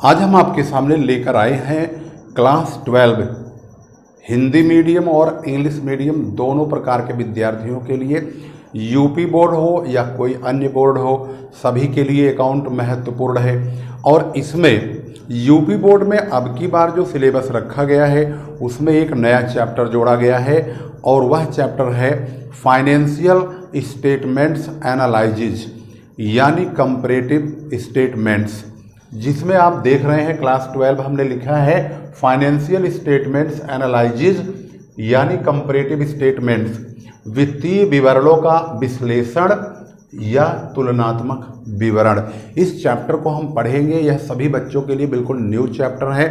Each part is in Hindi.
आज हम आपके सामने लेकर आए हैं क्लास 12 हिंदी मीडियम और इंग्लिश मीडियम दोनों प्रकार के विद्यार्थियों के लिए। यूपी बोर्ड हो या कोई अन्य बोर्ड हो, सभी के लिए अकाउंट महत्वपूर्ण है। और इसमें यूपी बोर्ड में अब की बार जो सिलेबस रखा गया है उसमें एक नया चैप्टर जोड़ा गया है और वह चैप्टर है फाइनेंशियल स्टेटमेंट्स एनालिसिस यानी कंपैरेटिव स्टेटमेंट्स, जिसमें आप देख रहे हैं क्लास 12 हमने लिखा है फाइनेंशियल स्टेटमेंट्स एनालिसिस यानी कंपैरेटिव स्टेटमेंट्स, वित्तीय विवरणों का विश्लेषण या तुलनात्मक विवरण। इस चैप्टर को हम पढ़ेंगे। यह सभी बच्चों के लिए बिल्कुल न्यू चैप्टर है।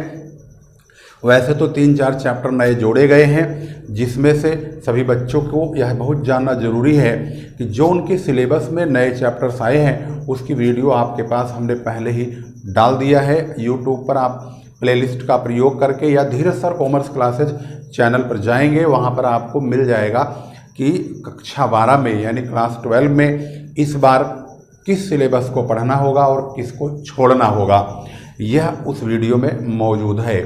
वैसे तो 3-4 चैप्टर नए जोड़े गए हैं, जिसमें से सभी बच्चों को यह बहुत जानना जरूरी है कि जो उनके सिलेबस में नए चैप्टर्स आए हैं उसकी वीडियो आपके पास हमने पहले ही डाल दिया है। यूट्यूब पर आप प्लेलिस्ट का प्रयोग करके या धीरज सर कॉमर्स क्लासेज चैनल पर जाएंगे, वहाँ पर आपको मिल जाएगा कि कक्षा 12 में यानी क्लास 12 में इस बार किस सिलेबस को पढ़ना होगा और किसको छोड़ना होगा, यह उस वीडियो में मौजूद है।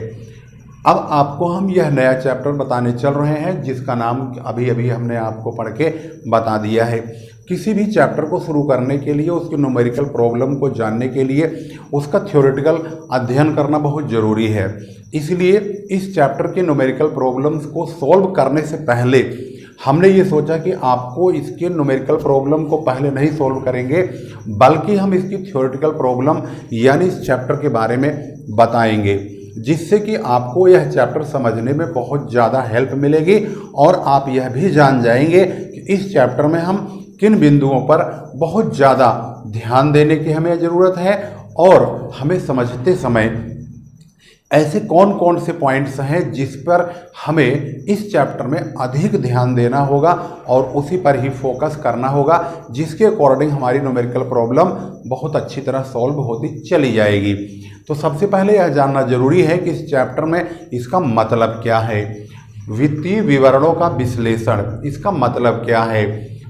अब आपको हम यह नया चैप्टर बताने चल रहे हैं जिसका नाम अभी अभी हमने आपको पढ़ के बता दिया है। किसी भी चैप्टर को शुरू करने के लिए, उसके न्यूमेरिकल प्रॉब्लम को जानने के लिए उसका थ्योरेटिकल अध्ययन करना बहुत ज़रूरी है। इसलिए इस चैप्टर के न्यूमेरिकल प्रॉब्लम्स को सॉल्व करने से पहले हमने ये सोचा कि आपको इसके न्यूमेरिकल प्रॉब्लम को पहले नहीं सॉल्व करेंगे, बल्कि हम इसकी थ्योरेटिकल प्रॉब्लम यानी इस चैप्टर के बारे में बताएंगे, जिससे कि आपको यह चैप्टर समझने में बहुत ज़्यादा हेल्प मिलेगी और आप यह भी जान जाएंगे कि इस चैप्टर में हम किन बिंदुओं पर बहुत ज़्यादा ध्यान देने की हमें ज़रूरत है और हमें समझते समय ऐसे कौन कौन से पॉइंट्स हैं जिस पर हमें इस चैप्टर में अधिक ध्यान देना होगा और उसी पर ही फोकस करना होगा, जिसके अकॉर्डिंग हमारी न्यूमेरिकल प्रॉब्लम बहुत अच्छी तरह सॉल्व होती चली जाएगी। तो सबसे पहले यह जानना जरूरी है कि इस चैप्टर में इसका मतलब क्या है। वित्तीय विवरणों का विश्लेषण, इसका मतलब क्या है।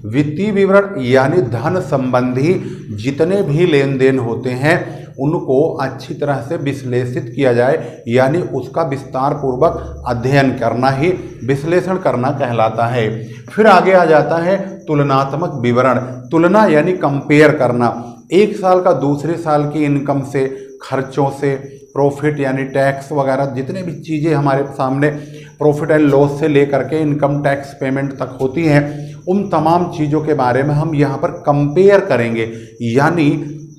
वित्तीय विवरण यानी धन संबंधी जितने भी लेन देन होते हैं उनको अच्छी तरह से विश्लेषित किया जाए, यानी उसका विस्तार पूर्वक अध्ययन करना ही विश्लेषण करना कहलाता है। फिर आगे आ जाता है तुलनात्मक विवरण। तुलना यानी कंपेयर करना, एक साल का दूसरे साल की इनकम से, खर्चों से, प्रॉफिट यानी टैक्स वगैरह जितने भी चीज़ें हमारे सामने प्रॉफिट एंड लॉस से लेकर के इनकम टैक्स पेमेंट तक होती हैं, उन तमाम चीज़ों के बारे में हम यहाँ पर कंपेयर करेंगे, यानी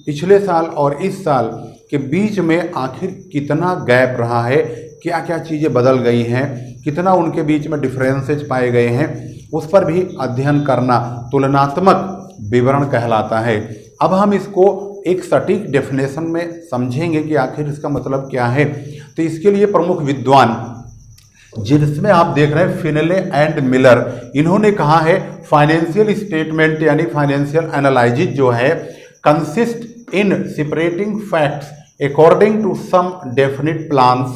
पिछले साल और इस साल के बीच में आखिर कितना गैप रहा है, क्या क्या चीज़ें बदल गई हैं, कितना उनके बीच में डिफरेंसेज पाए गए हैं, उस पर भी अध्ययन करना तुलनात्मक विवरण कहलाता है। अब हम इसको एक सटीक डेफिनेशन में समझेंगे कि आखिर इसका मतलब क्या है। तो इसके लिए प्रमुख विद्वान जिसमें आप देख रहे हैं फिनले एंड मिलर, इन्होंने कहा है फाइनेंशियल स्टेटमेंट यानी फाइनेंशियल एनालिसिस जो है consist in separating facts according to some definite plans,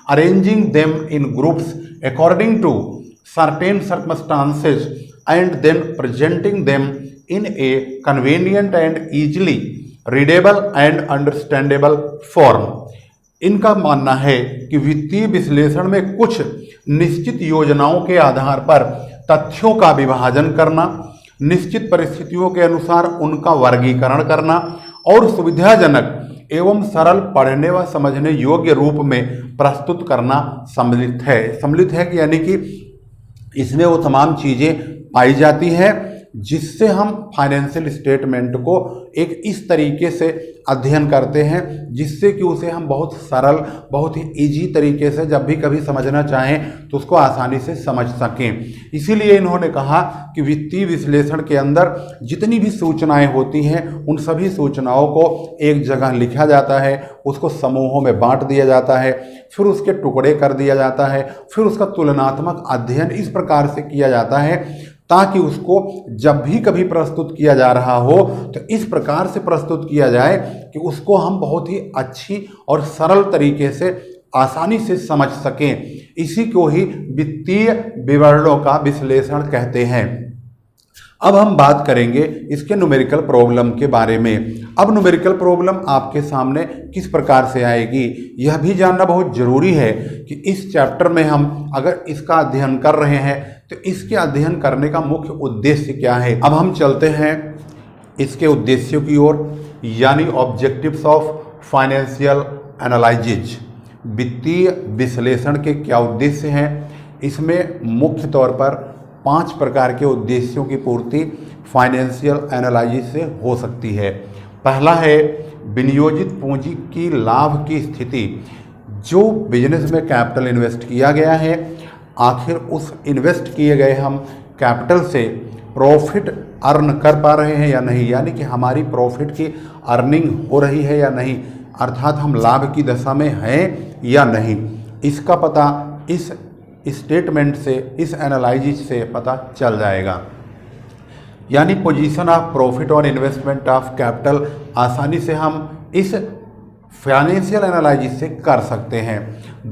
arranging them in groups according to certain circumstances, and then presenting them in a convenient and easily readable and understandable form. इनका मानना है कि वित्तीय विश्लेषण में कुछ निश्चित योजनाओं के आधार पर तथ्यों का विभाजन करना, निश्चित परिस्थितियों के अनुसार उनका वर्गीकरण करना और सुविधाजनक एवं सरल पढ़ने व समझने योग्य रूप में प्रस्तुत करना सम्मिलित है। सम्मिलित है कि यानी कि इसमें वो तमाम चीज़ें पाई जाती हैं जिससे हम फाइनेंशियल स्टेटमेंट को एक इस तरीके से अध्ययन करते हैं जिससे कि उसे हम बहुत सरल, बहुत ही इजी तरीके से जब भी कभी समझना चाहें तो उसको आसानी से समझ सकें। इसीलिए इन्होंने कहा कि वित्तीय विश्लेषण के अंदर जितनी भी सूचनाएं होती हैं उन सभी सूचनाओं को एक जगह लिखा जाता है, उसको समूहों में बांट दिया जाता है, फिर उसके टुकड़े कर दिया जाता है, फिर उसका तुलनात्मक अध्ययन इस प्रकार से किया जाता है ताकि उसको जब भी कभी प्रस्तुत किया जा रहा हो तो इस प्रकार से प्रस्तुत किया जाए कि उसको हम बहुत ही अच्छी और सरल तरीके से आसानी से समझ सकें। इसी को ही वित्तीय विवरणों का विश्लेषण कहते हैं। अब हम बात करेंगे इसके न्यूमेरिकल प्रॉब्लम के बारे में। अब न्यूमेरिकल प्रॉब्लम आपके सामने किस प्रकार से आएगी यह भी जानना बहुत ज़रूरी है कि इस चैप्टर में हम अगर इसका अध्ययन कर रहे हैं तो इसके अध्ययन करने का मुख्य उद्देश्य क्या है। अब हम चलते हैं इसके उद्देश्यों की ओर, यानी ऑब्जेक्टिव्स ऑफ फाइनेंशियल एनालिसिस। वित्तीय विश्लेषण के क्या उद्देश्य हैं। इसमें मुख्य तौर पर 5 प्रकार के उद्देश्यों की पूर्ति फाइनेंशियल एनालिसिस से हो सकती है। पहला है विनियोजित पूंजी की लाभ की स्थिति। जो बिजनेस में कैपिटल इन्वेस्ट किया गया है, आखिर उस इन्वेस्ट किए गए हम कैपिटल से प्रॉफिट अर्न कर पा रहे हैं या नहीं, यानी कि हमारी प्रॉफिट की अर्निंग हो रही है या नहीं, अर्थात हम लाभ की दशा में हैं या नहीं। इसका पता इस स्टेटमेंट से, इस एनालिसिस से पता चल जाएगा। यानी पोजीशन ऑफ प्रॉफिट और इन्वेस्टमेंट ऑफ कैपिटल आसानी से हम इस फाइनेंशियल एनालिसिस से कर सकते हैं।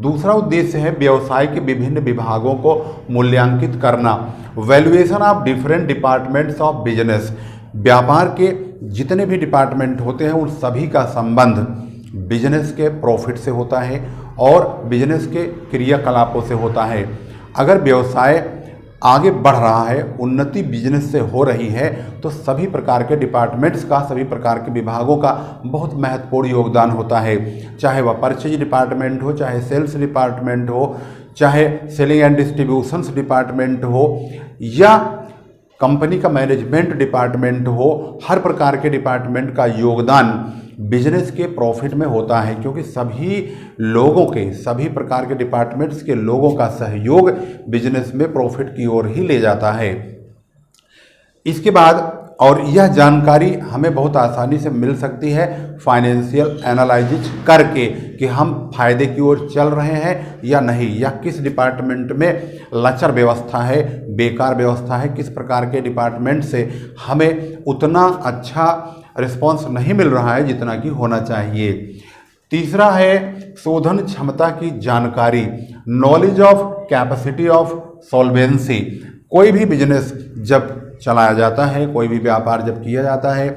दूसरा उद्देश्य है व्यवसाय के विभिन्न विभागों को मूल्यांकित करना। Valuation of different departments of business. व्यापार के जितने भी डिपार्टमेंट होते हैं उन सभी का संबंध बिजनेस के प्रॉफिट से होता है और बिजनेस के क्रियाकलापों से होता है। अगर व्यवसाय आगे बढ़ रहा है, उन्नति बिजनेस से हो रही है, तो सभी प्रकार के डिपार्टमेंट्स का, सभी प्रकार के विभागों का बहुत महत्वपूर्ण योगदान होता है। चाहे वह परचेज डिपार्टमेंट हो, चाहे सेल्स डिपार्टमेंट हो, चाहे सेलिंग एंड डिस्ट्रीब्यूशंस डिपार्टमेंट हो, या कंपनी का मैनेजमेंट डिपार्टमेंट हो, हर प्रकार के डिपार्टमेंट का योगदान बिजनेस के प्रॉफिट में होता है, क्योंकि सभी लोगों के, सभी प्रकार के डिपार्टमेंट्स के लोगों का सहयोग बिजनेस में प्रॉफिट की ओर ही ले जाता है। इसके बाद और यह जानकारी हमें बहुत आसानी से मिल सकती है फाइनेंशियल एनालिसिस करके कि हम फायदे की ओर चल रहे हैं या नहीं, या किस डिपार्टमेंट में लचर व्यवस्था है, बेकार व्यवस्था है, किस प्रकार के डिपार्टमेंट से हमें उतना अच्छा रिस्पॉन्स नहीं मिल रहा है जितना कि होना चाहिए। तीसरा है शोधन क्षमता की जानकारी। Knowledge of capacity of solvency. कोई भी बिजनेस जब चलाया जाता है, कोई भी व्यापार जब किया जाता है,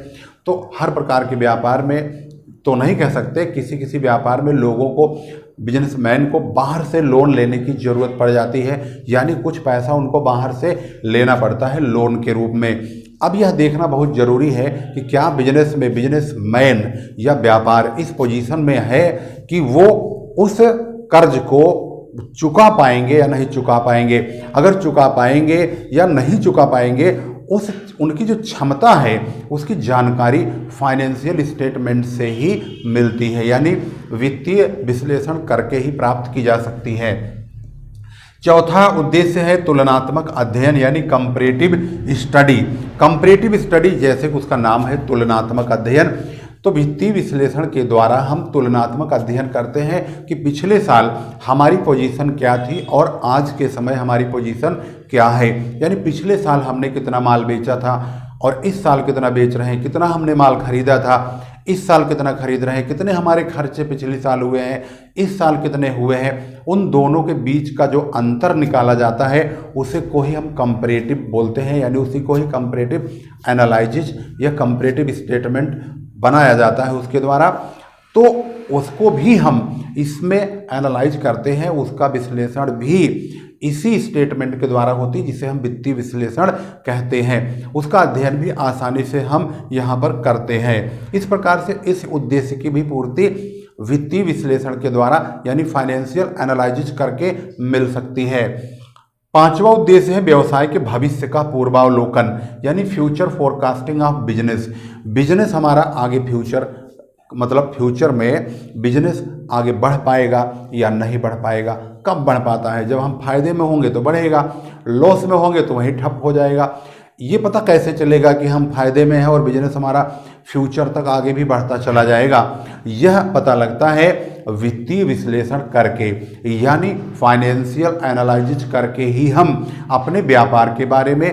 तो हर प्रकार के व्यापार में तो नहीं कह सकते, किसी किसी व्यापार में लोगों को, बिजनेसमैन को बाहर से लोन लेने की ज़रूरत पड़ जाती है, यानी कुछ पैसा उनको बाहर से लेना पड़ता है लोन के रूप में। अब यह देखना बहुत ज़रूरी है कि क्या बिजनेस में बिजनेसमैन या व्यापार इस पोजीशन में है कि वो उस कर्ज को चुका पाएंगे या नहीं चुका पाएंगे। अगर चुका पाएंगे या नहीं चुका पाएंगे, उनकी जो क्षमता है उसकी जानकारी फाइनेंशियल स्टेटमेंट से ही मिलती है, यानी वित्तीय विश्लेषण करके ही प्राप्त की जा सकती है। चौथा उद्देश्य है तुलनात्मक अध्ययन, यानी कंपैरेटिव स्टडी। कंपैरेटिव स्टडी जैसे कि उसका नाम है तुलनात्मक अध्ययन, तो वित्तीय विश्लेषण के द्वारा हम तुलनात्मक अध्ययन करते हैं कि पिछले साल हमारी पोजीशन क्या थी और आज के समय हमारी पोजीशन क्या है। यानी पिछले साल हमने कितना माल बेचा था और इस साल कितना बेच रहे हैं, कितना हमने माल खरीदा था, इस साल कितना खरीद रहे हैं, कितने हमारे खर्चे पिछले साल हुए हैं, इस साल कितने हुए हैं। उन दोनों के बीच का जो अंतर निकाला जाता है उसे को ही हम कंपैरेटिव बोलते हैं, यानी उसी को ही कंपैरेटिव एनालिसिस या कंपैरेटिव स्टेटमेंट बनाया जाता है उसके द्वारा। तो उसको भी हम इसमें एनालाइज करते हैं, उसका विश्लेषण भी इसी स्टेटमेंट के द्वारा होती है जिसे हम वित्तीय विश्लेषण कहते हैं। उसका अध्ययन भी आसानी से हम यहाँ पर करते हैं। इस प्रकार से इस उद्देश्य की भी पूर्ति वित्तीय विश्लेषण के द्वारा यानी फाइनेंशियल एनालिसिस करके मिल सकती है। पांचवा उद्देश्य है व्यवसाय के भविष्य का पूर्वावलोकन, यानी future forecasting of business. Business हमारा आगे फ्यूचर में बिजनेस आगे बढ़ पाएगा या नहीं बढ़ पाएगा। कब बढ़ पाता है, जब हम फायदे में होंगे तो बढ़ेगा, लॉस में होंगे तो वहीं ठप हो जाएगा। ये पता कैसे चलेगा कि हम फायदे में हैं और बिजनेस हमारा फ्यूचर तक आगे भी बढ़ता चला जाएगा। यह पता लगता है वित्तीय विश्लेषण करके, यानी फाइनेंशियल एनालिसिस करके ही हम अपने व्यापार के बारे में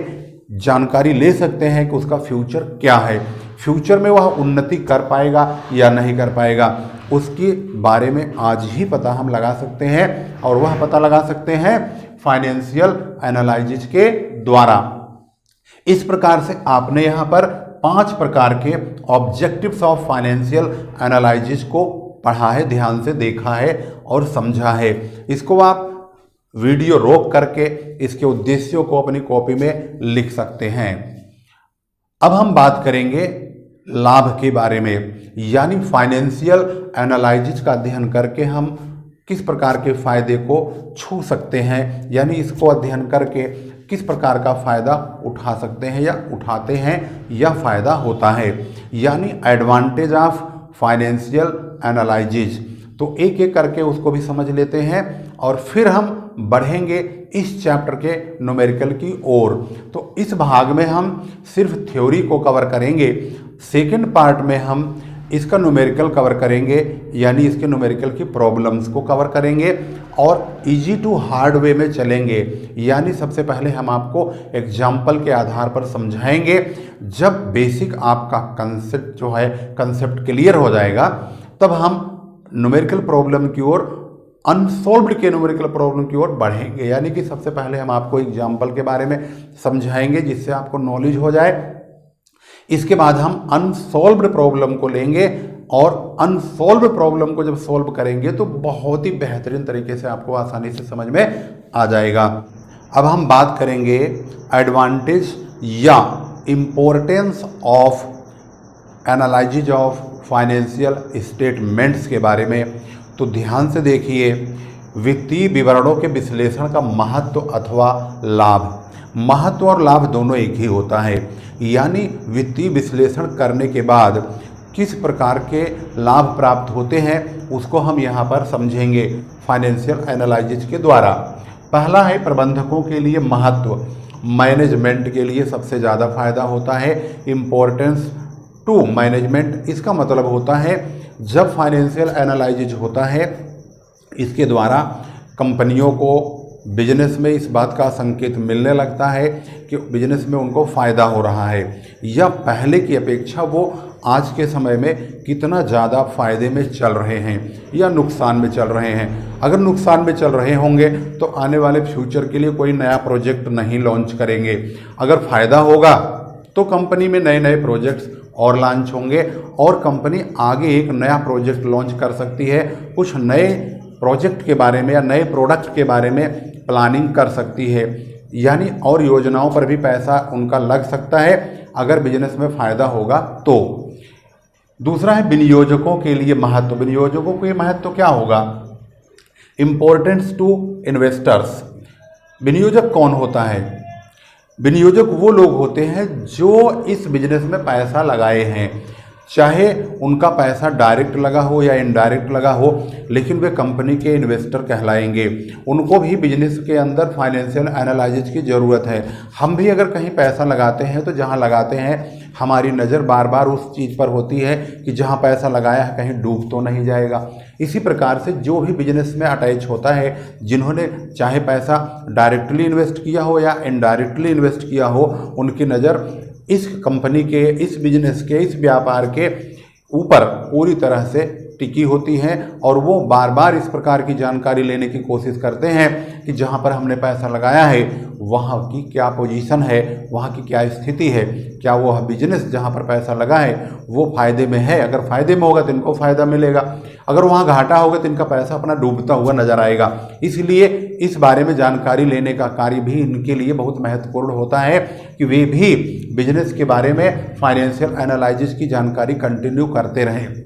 जानकारी ले सकते हैं कि उसका फ्यूचर क्या है, फ्यूचर में वह उन्नति कर पाएगा या नहीं कर पाएगा। उसके बारे में आज ही पता हम लगा सकते हैं और वह पता लगा सकते हैं फाइनेंशियल एनालिसिस के द्वारा। इस प्रकार से आपने यहाँ पर 5 प्रकार के ऑब्जेक्टिव्स ऑफ फाइनेंशियल एनालिसिस को पढ़ा है, ध्यान से देखा है और समझा है। इसको आप वीडियो रोक करके इसके उद्देश्यों को अपनी कॉपी में लिख सकते हैं। अब हम बात करेंगे लाभ के बारे में, यानी फाइनेंशियल एनालिसिस का अध्ययन करके हम किस प्रकार के फायदे को छू सकते हैं, यानी इसको अध्ययन करके किस प्रकार का फ़ायदा उठा सकते हैं या उठाते हैं या फ़ायदा होता है, यानी एडवांटेज ऑफ फाइनेंशियल एनालिसिस। तो एक एक करके उसको भी समझ लेते हैं और फिर हम बढ़ेंगे इस चैप्टर के न्यूमेरिकल की ओर। तो इस भाग में हम सिर्फ थ्योरी को कवर करेंगे, सेकंड पार्ट में हम इसका न्यूमेरिकल कवर करेंगे, यानी इसके न्यूमेरिकल की प्रॉब्लम्स को कवर करेंगे और इजी टू हार्ड वे में चलेंगे, यानी सबसे पहले हम आपको एग्जाम्पल के आधार पर समझाएंगे। जब बेसिक आपका कंसेप्ट जो है कंसेप्ट क्लियर हो जाएगा तब हम न्यूमेरिकल प्रॉब्लम की ओर, अनसॉल्व्ड के न्यूमेरिकल प्रॉब्लम की ओर बढ़ेंगे, यानी कि सबसे पहले हम आपको एग्जाम्पल के बारे में समझाएंगे जिससे आपको नॉलेज हो जाए। इसके बाद हम अनसॉल्व्ड प्रॉब्लम को लेंगे और अनसॉल्व्ड प्रॉब्लम को जब सॉल्व करेंगे तो बहुत ही बेहतरीन तरीके से आपको आसानी से समझ में आ जाएगा। अब हम बात करेंगे एडवांटेज या importance of analysis of financial statements के बारे में। तो ध्यान से देखिए, वित्तीय विवरणों के विश्लेषण का महत्व अथवा लाभ। महत्व और लाभ दोनों एक ही होता है, यानी वित्तीय विश्लेषण करने के बाद किस प्रकार के लाभ प्राप्त होते हैं उसको हम यहाँ पर समझेंगे फाइनेंशियल एनालिसिस के द्वारा। पहला है प्रबंधकों के लिए महत्व, मैनेजमेंट के लिए सबसे ज़्यादा फायदा होता है। इम्पोर्टेंस टू मैनेजमेंट, इसका मतलब होता है जब फाइनेंशियल एनालिसिस होता है इसके द्वारा कंपनियों को बिजनेस में इस बात का संकेत मिलने लगता है कि बिजनेस में उनको फ़ायदा हो रहा है या पहले की अपेक्षा वो आज के समय में कितना ज़्यादा फ़ायदे में चल रहे हैं या नुकसान में चल रहे हैं। अगर नुकसान में चल रहे होंगे तो आने वाले फ्यूचर के लिए कोई नया प्रोजेक्ट नहीं लॉन्च करेंगे। अगर फ़ायदा होगा तो कंपनी में नए नए प्रोजेक्ट्स और लॉन्च होंगे और कंपनी आगे एक नया प्रोजेक्ट लॉन्च कर सकती है, कुछ नए प्रोजेक्ट के बारे में या नए प्रोडक्ट के बारे में प्लानिंग कर सकती है, यानी और योजनाओं पर भी पैसा उनका लग सकता है अगर बिजनेस में फ़ायदा होगा तो। दूसरा है विनियोजकों के लिए महत्व। विनियोजकों के महत्व क्या होगा? Importance to investors. विनियोजक कौन होता है? विनियोजक वो लोग होते हैं जो इस बिजनेस में पैसा लगाए हैं, चाहे उनका पैसा डायरेक्ट लगा हो या इनडायरेक्ट लगा हो, लेकिन वे कंपनी के इन्वेस्टर कहलाएंगे। उनको भी बिजनेस के अंदर फाइनेंशियल एनालिसिस की ज़रूरत है। हम भी अगर कहीं पैसा लगाते हैं तो जहां लगाते हैं हमारी नज़र बार बार उस चीज़ पर होती है कि जहां पैसा लगाया है कहीं डूब तो नहीं जाएगा। इसी प्रकार से जो भी बिजनेस में अटैच होता है, जिन्होंने चाहे पैसा डायरेक्टली इन्वेस्ट किया हो या इनडायरेक्टली इन्वेस्ट किया हो, उनकी नज़र इस कंपनी के, इस बिजनेस के, इस व्यापार के ऊपर पूरी तरह से टिकी होती हैं और वो बार बार इस प्रकार की जानकारी लेने की कोशिश करते हैं कि जहां पर हमने पैसा लगाया है वहां की क्या पोजीशन है, वहां की क्या स्थिति है, क्या वो बिजनेस जहां पर पैसा लगा है वो फ़ायदे में है। अगर फ़ायदे में होगा तो इनको फ़ायदा मिलेगा, अगर वहां घाटा होगा तो इनका पैसा अपना डूबता हुआ नजर आएगा। इसलिए इस बारे में जानकारी लेने का कार्य भी इनके लिए बहुत महत्वपूर्ण होता है कि वे भी बिजनेस के बारे में फाइनेंशियल एनालिसिस की जानकारी कंटिन्यू करते रहें।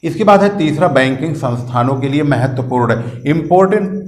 इसके बाद है तीसरा, बैंकिंग संस्थानों के लिए महत्वपूर्ण। Importance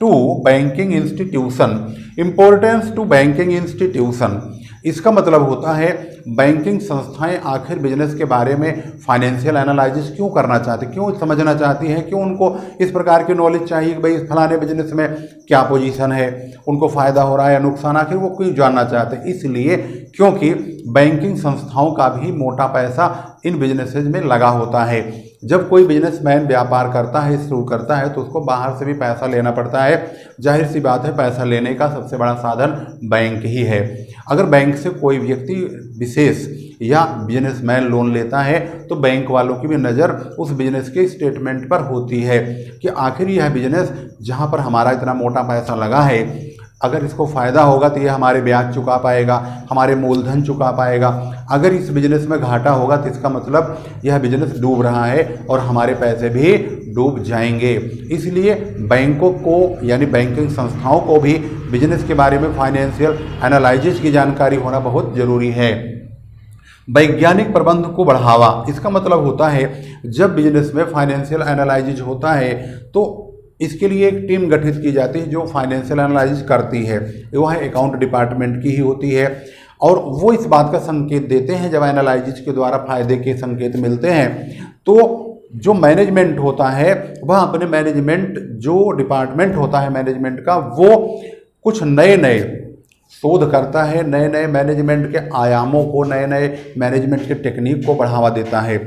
to banking institution. Importance to banking institution, इसका मतलब होता है बैंकिंग संस्थाएं आखिर बिजनेस के बारे में फाइनेंशियल एनालिसिस क्यों करना चाहती, क्यों समझना चाहती हैं, क्यों उनको इस प्रकार की नॉलेज चाहिए कि भाई फलाने बिजनेस में क्या पोजीशन है, उनको फ़ायदा हो रहा है या नुकसान, आखिर वो क्यों जानना चाहते हैं? इसलिए क्योंकि बैंकिंग संस्थाओं का भी मोटा पैसा इन बिजनेसेज में लगा होता है। जब कोई बिजनेसमैन व्यापार करता है, शुरू करता है, तो उसको बाहर से भी पैसा लेना पड़ता है। जाहिर सी बात है पैसा लेने का सबसे बड़ा साधन बैंक ही है। अगर बैंक से कोई व्यक्ति विशेष या बिजनेसमैन लोन लेता है तो बैंक वालों की भी नज़र उस बिजनेस के स्टेटमेंट पर होती है कि आखिर यह बिजनेस जहां पर हमारा इतना मोटा पैसा लगा है अगर इसको फ़ायदा होगा तो ये हमारे ब्याज चुका पाएगा, हमारे मूलधन चुका पाएगा। अगर इस बिजनेस में घाटा होगा तो इसका मतलब यह बिजनेस डूब रहा है और हमारे पैसे भी डूब जाएंगे। इसलिए बैंकों को यानी बैंकिंग संस्थाओं को भी बिजनेस के बारे में फाइनेंशियल एनालिसिस की जानकारी होना बहुत ज़रूरी है। वैज्ञानिक प्रबंध को बढ़ावा, इसका मतलब होता है जब बिजनेस में फाइनेंशियल एनालिसिस होता है तो इसके लिए एक टीम गठित की जाती है जो फाइनेंशियल एनालिसिस करती है। वह अकाउंट डिपार्टमेंट की ही होती है और वो इस बात का संकेत देते हैं जब एनालिसिस के द्वारा फायदे के संकेत मिलते हैं तो जो मैनेजमेंट होता है वह अपने मैनेजमेंट जो डिपार्टमेंट होता है मैनेजमेंट का वो कुछ नए नए शोध करता है, नए नए मैनेजमेंट के आयामों को, नए नए मैनेजमेंट के टेक्निक को बढ़ावा देता है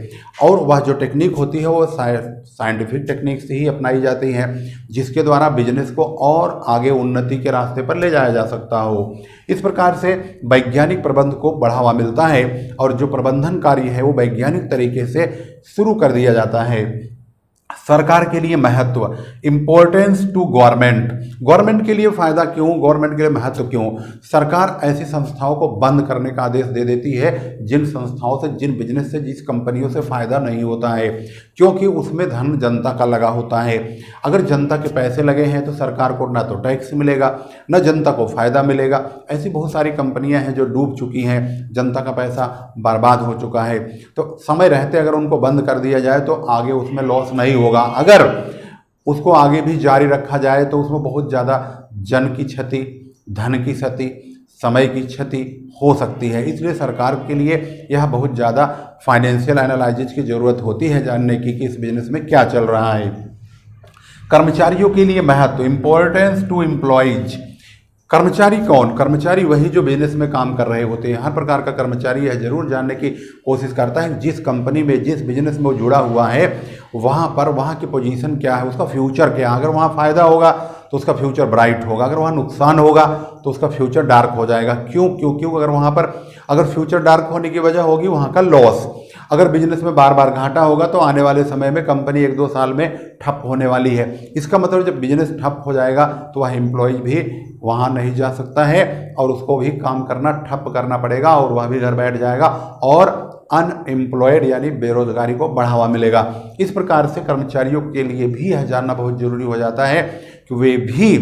और वह जो टेक्निक होती है वो साइंटिफिक टेक्निक से ही अपनाई जाती है जिसके द्वारा बिजनेस को और आगे उन्नति के रास्ते पर ले जाया जा सकता हो। इस प्रकार से वैज्ञानिक प्रबंध को बढ़ावा मिलता है और जो प्रबंधन कार्य है वो वैज्ञानिक तरीके से शुरू कर दिया जाता है। सरकार के लिए महत्व, इम्पोर्टेंस टू गवर्नमेंट, गवर्नमेंट के लिए फायदा क्यों, गवर्नमेंट के लिए महत्व क्यों। सरकार ऐसी संस्थाओं को बंद करने का आदेश दे देती है जिन संस्थाओं से, जिन बिजनेस से, जिस कंपनियों से फायदा नहीं होता है क्योंकि उसमें धन जनता का लगा होता है। अगर जनता के पैसे लगे हैं तो सरकार को ना तो टैक्स मिलेगा न जनता को फायदा मिलेगा। ऐसी बहुत सारी कंपनियां हैं जो डूब चुकी हैं, जनता का पैसा बर्बाद हो चुका है। तो समय रहते अगर उनको बंद कर दिया जाए तो आगे उसमें लॉस नहीं होगा। अगर उसको आगे भी जारी रखा जाए तो उसमें बहुत ज़्यादा जन की क्षति, धन की क्षति, समय की क्षति हो सकती है। इसलिए सरकार के लिए यह बहुत ज़्यादा फाइनेंशियल एनालिसिस की ज़रूरत होती है जानने की कि इस बिजनेस में क्या चल रहा है। कर्मचारियों के लिए महत्व, इम्पोर्टेंस टू एम्प्लॉयज, कर्मचारी कौन, कर्मचारी वही जो बिजनेस में काम कर रहे होते हैं। हर प्रकार का कर्मचारी यह जरूर जानने की कोशिश करता है जिस कंपनी में, जिस बिजनेस में वो जुड़ा हुआ है वहाँ पर वहाँ की पोजीशन क्या है, उसका फ्यूचर क्या है। अगर वहाँ फ़ायदा होगा तो उसका फ्यूचर ब्राइट होगा, अगर वहाँ नुकसान होगा तो उसका फ्यूचर डार्क हो जाएगा। क्यों? क्योंकि अगर वहाँ पर अगर फ्यूचर डार्क होने की वजह होगी वहाँ का लॉस। अगर बिजनेस में बार बार घाटा होगा तो आने वाले समय में कंपनी 1-2 साल में ठप होने वाली है। इसका मतलब जब बिजनेस ठप हो जाएगा तो वह एम्प्लॉय भी वहाँ नहीं जा सकता है और उसको भी काम करना ठप करना पड़ेगा और वह भी घर बैठ जाएगा और अनएम्प्लॉयड यानी बेरोजगारी को बढ़ावा मिलेगा। इस प्रकार से कर्मचारियों के लिए भी यह जानना बहुत ज़रूरी हो जाता है कि वे भी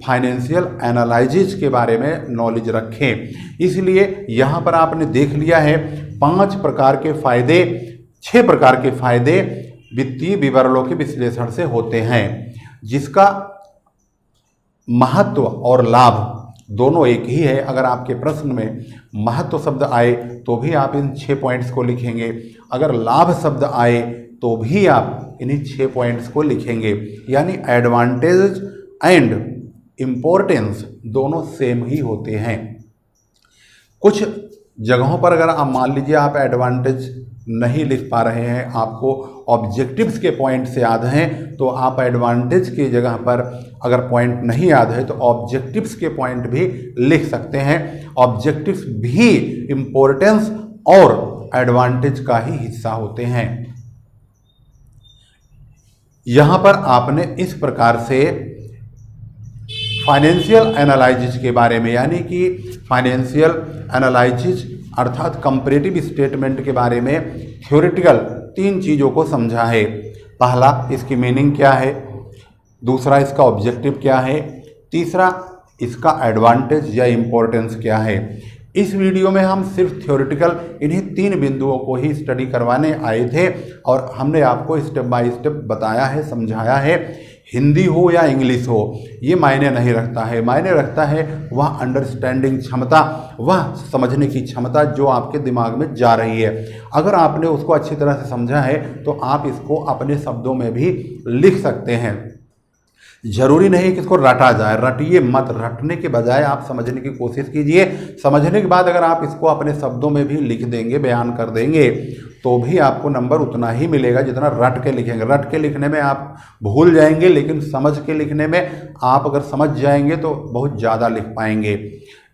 फाइनेंशियल एनालिसिस के बारे में नॉलेज रखें। इसलिए यहाँ पर आपने देख लिया है 5 प्रकार के फायदे, 6 प्रकार के फायदे वित्तीय विवरणों के विश्लेषण से होते हैं जिसका महत्व और लाभ दोनों एक ही है। अगर आपके प्रश्न में महत्व शब्द आए तो भी आप इन 6 पॉइंट्स को लिखेंगे, अगर लाभ शब्द आए तो भी आप इन्हीं 6 पॉइंट्स को लिखेंगे। यानी एडवांटेज एंड इम्पोर्टेंस दोनों सेम ही होते हैं। कुछ जगहों पर अगर आप मान लीजिए आप एडवांटेज नहीं लिख पा रहे हैं, आपको ऑब्जेक्टिव्स के पॉइंट्स याद हैं तो आप एडवांटेज की जगह पर अगर पॉइंट नहीं याद है तो ऑब्जेक्टिव्स के पॉइंट भी लिख सकते हैं। ऑब्जेक्टिव्स भी इम्पोर्टेंस और एडवांटेज का ही हिस्सा होते हैं। यहाँ पर आपने इस प्रकार से फाइनेंशियल एनालिसिस के बारे में यानी कि फाइनेंशियल एनालिसिस अर्थात कंपैरेटिव स्टेटमेंट के बारे में थ्योरेटिकल 3 चीज़ों को समझा है। पहला, इसकी मीनिंग क्या है, दूसरा इसका ऑब्जेक्टिव क्या है, तीसरा इसका एडवांटेज या इम्पोर्टेंस क्या है। इस वीडियो में हम सिर्फ थ्योरेटिकल इन्हीं 3 बिंदुओं को ही स्टडी करवाने आए थे और हमने आपको स्टेप बाय स्टेप बताया है, समझाया है। हिंदी हो या इंग्लिश हो ये मायने नहीं रखता है, मायने रखता है वह अंडरस्टैंडिंग क्षमता, वह समझने की क्षमता जो आपके दिमाग में जा रही है। अगर आपने उसको अच्छी तरह से समझा है तो आप इसको अपने शब्दों में भी लिख सकते हैं। जरूरी नहीं कि इसको रटा जाए, रटिए मत, रटने के बजाय आप समझने की कोशिश कीजिए। समझने के बाद अगर आप इसको अपने शब्दों में भी लिख देंगे, बयान कर देंगे तो भी आपको नंबर उतना ही मिलेगा जितना रट के लिखेंगे। रट के लिखने में आप भूल जाएंगे, लेकिन समझ के लिखने में आप अगर समझ जाएंगे तो बहुत ज़्यादा लिख पाएंगे।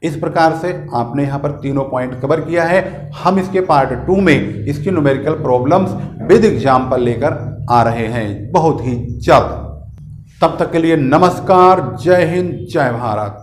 इस प्रकार से आपने यहाँ पर तीनों पॉइंट कवर किया है। हम इसके पार्ट 2 में इसकी न्यूमेरिकल प्रॉब्लम्स विद एग्जाम्पल लेकर आ रहे हैं बहुत ही जल्द। तब तक के लिए नमस्कार, जय हिंद, जय भारत।